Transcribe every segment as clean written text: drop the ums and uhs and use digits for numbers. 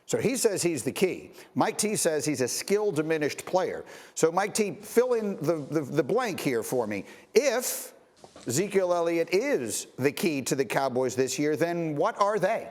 So he says he's the key. Mike T says he's a skill diminished player. So Mike T, fill in the blank here for me. If Ezekiel Elliott is the key to the Cowboys this year, then what are they?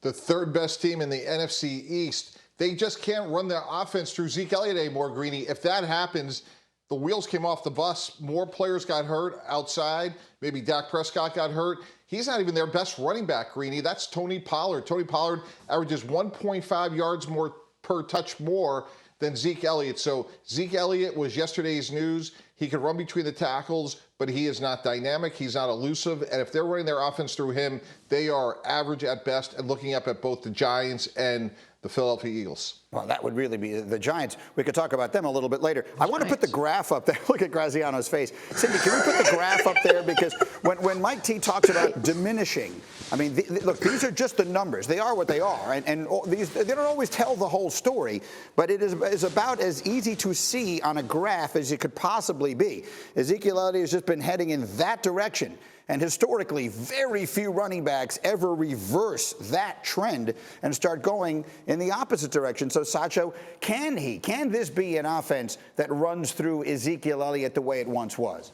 The third best team in the NFC East. They just can't run their offense through Zeke Elliott anymore, Greeny. If that happens, the wheels came off the bus. More players got hurt outside. Maybe Dak Prescott got hurt. He's not even their best running back, Greeny. That's Tony Pollard. Tony Pollard averages 1.5 yards more per touch more than Zeke Elliott. So Zeke Elliott was yesterday's news. He could run between the tackles, but he is not dynamic. He's not elusive. And if they're running their offense through him, they are average at best and looking up at both the Giants and the Philadelphia Eagles. Well, that would really be the Giants. We could talk about them a little bit later. I want to put the graph up there. Look at Graziano's face. Cindy, can we put the graph up there? Because when Mike T talks about diminishing, I mean, look, these are just the numbers. They are what they are. And these, they don't always tell the whole story, but it is about as easy to see on a graph as it could possibly be. Ezekiel Elliott has just been heading in that direction. And historically, very few running backs ever reverse that trend and start going in the opposite direction. So, Sacho, can this be an offense that runs through Ezekiel Elliott the way it once was?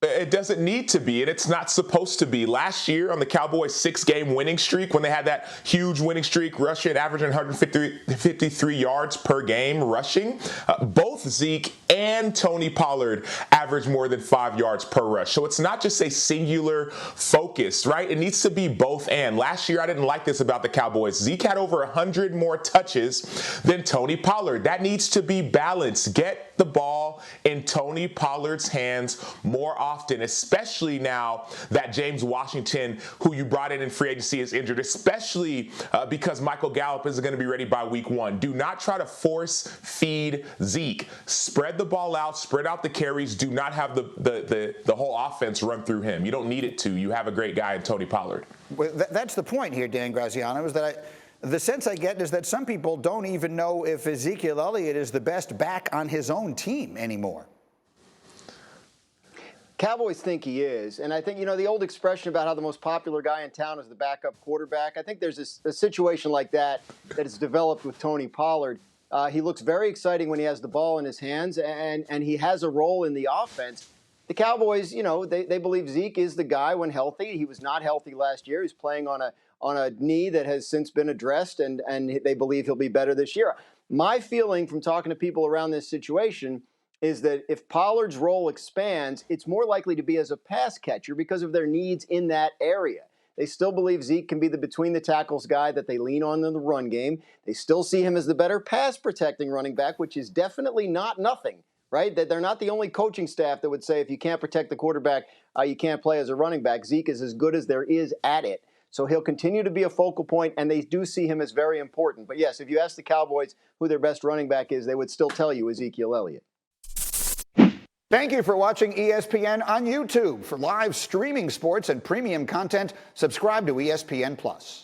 It doesn't need to be, and it's not supposed to be. Last year on the Cowboys' 6-game winning streak, when they had that huge winning streak, rushing, averaging 153 yards per game rushing, both Zeke and Tony Pollard averaged more than 5 yards per rush. So it's not just a singular focus, right? It needs to be both and. Last year, I didn't like this about the Cowboys. Zeke had over 100 more touches than Tony Pollard. That needs to be balanced. Get the ball in Tony Pollard's hands more often, especially now that James Washington, who you brought in free agency, is injured, especially because Michael Gallup isn't going to be ready by week 1. Do not try to force feed Zeke. Spread the ball out, spread out the carries. Do not have the whole offense run through him. You don't need it to. You have a great guy in Tony Pollard. Well, that's the point here, Dan Graziano, is that the sense I get is that some people don't even know if Ezekiel Elliott is the best back on his own team anymore. Cowboys think he is. And I think, you know, the old expression about how the most popular guy in town is the backup quarterback, I think there's a situation like that has developed with Tony Pollard. He looks very exciting when he has the ball in his hands, and he has a role in the offense. The Cowboys, you know, they believe Zeke is the guy when healthy. He was not healthy last year. He's playing on a knee that has since been addressed, and they believe he'll be better this year. My feeling from talking to people around this situation is that if Pollard's role expands, it's more likely to be as a pass catcher because of their needs in that area. They still believe Zeke can be the between-the-tackles guy that they lean on in the run game. They still see him as the better pass-protecting running back, which is definitely not nothing, right? That they're not the only coaching staff that would say if you can't protect the quarterback, you can't play as a running back. Zeke is as good as there is at it. So he'll continue to be a focal point, and they do see him as very important. But, yes, if you ask the Cowboys who their best running back is, they would still tell you Ezekiel Elliott. Thank you for watching ESPN on YouTube. For live streaming sports and premium content, subscribe to ESPN+.